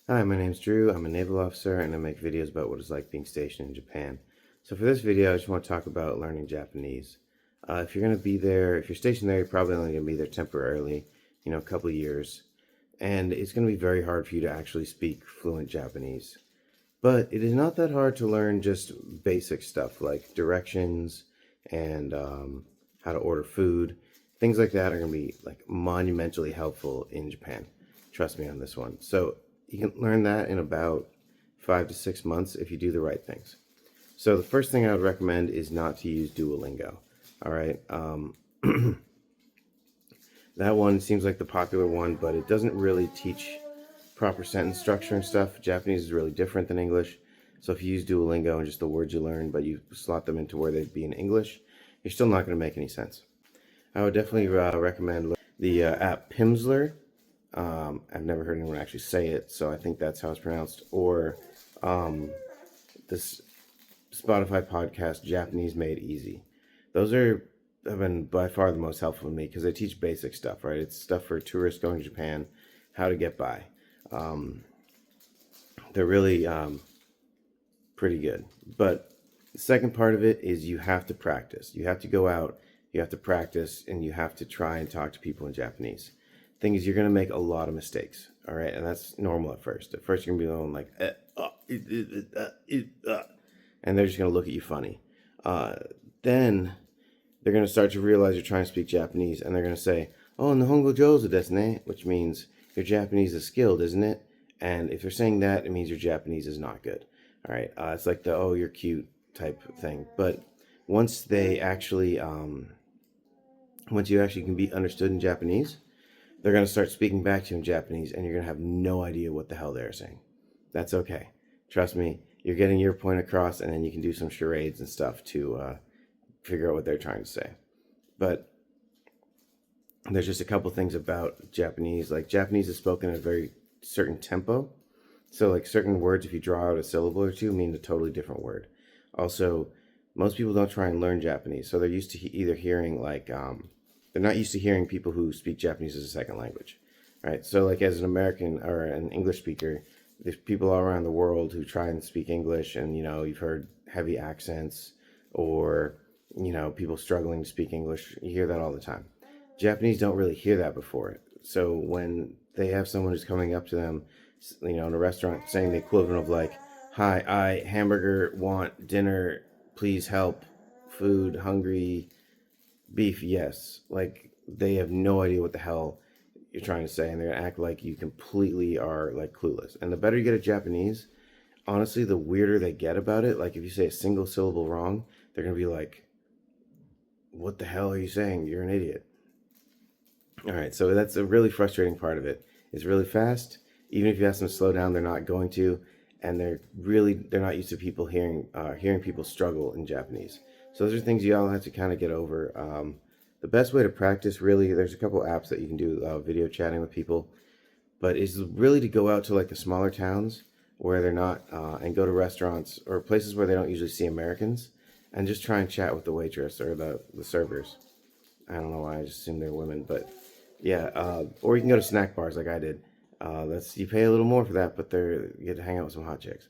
Hi, my name's Drew. I'm a naval officer and I make videos about what it's like being stationed in Japan. So for this video, I just want to talk about learning Japanese. If you're going to be there, if you're stationed there, you're probably only going to be there temporarily, a couple of years. And it's going to be very hard for you to actually speak fluent Japanese. But it is not that hard to learn just basic stuff like directions and how to order food. Things like that are going to be like monumentally helpful in Japan. Trust me on this one. So you can learn that in about 5 to 6 months if you do the right things. So the first thing I would recommend is not to use Duolingo. All right. That one seems like the popular one, but it doesn't really teach proper sentence structure and stuff. Japanese is really different than English. So if you use Duolingo and just the words you learn, but you slot them into where they'd be in English, you're still not going to make any sense. I would definitely recommend the app Pimsleur. I've never heard anyone actually say it, so I think that's how it's pronounced. Or this Spotify podcast, Japanese Made Easy. Those have been by far the most helpful to me because they teach basic stuff, right? It's stuff for tourists going to Japan, how to get by. They're really pretty good. But the second part of it is you have to practice. You have to go out, you have to practice, and you have to try and talk to people in Japanese. Thing is, you're going to make a lot of mistakes, all right? And that's normal at first. At first, you're going to be going like, and they're just going to look at you funny. Then they're going to start to realize you're trying to speak Japanese, and they're going to say, "Oh, Nihongo jozu desu ne," which means your Japanese is skilled, isn't it? And if they're saying that, it means your Japanese is not good. All right, it's like the "oh, you're cute" type thing. But once they actually, once you actually can be understood in Japanese, they're going to start speaking back to you in Japanese, and you're going to have no idea what the hell they're saying. That's okay. Trust me, you're getting your point across, and then you can do some charades and stuff to figure out what they're trying to say. But there's just a couple things about Japanese. Like Japanese is spoken at a very certain tempo. So like certain words, if you draw out a syllable or two, mean a totally different word. Also, most people don't try and learn Japanese, so they're used to either hearing like they're not used to hearing people who speak Japanese as a second language, right? So like as an American or an English speaker, there's people all around the world who try and speak English, and you've heard heavy accents or people struggling to speak English. You hear that all the time. Japanese don't really hear that before. So when they have someone who's coming up to them, in a restaurant saying the equivalent of like, "Hi, I hamburger want dinner, please help, food, hungry, beef, yes." Like they have no idea what the hell you're trying to say, and they're gonna act like you completely are like clueless. And the better you get at Japanese, honestly, the weirder they get about it. Like if you say a single syllable wrong, they're gonna be like, "What the hell are you saying? You're an idiot." All right, so that's a really frustrating part of it. It's really fast. Even if you ask them to slow down, they're not going to, and they're not used to people hearing people struggle in Japanese. So those are things you all have to kind of get over. The best way to practice, really, there's a couple apps that you can do video chatting with people, but is really to go out to like the smaller towns where they're not, and go to restaurants or places where they don't usually see Americans, and just try and chat with the waitress or the servers. I don't know why I just assumed they're women, but yeah. Or you can go to snack bars like I did. That's you pay a little more for that, but you get to hang out with some hot chicks.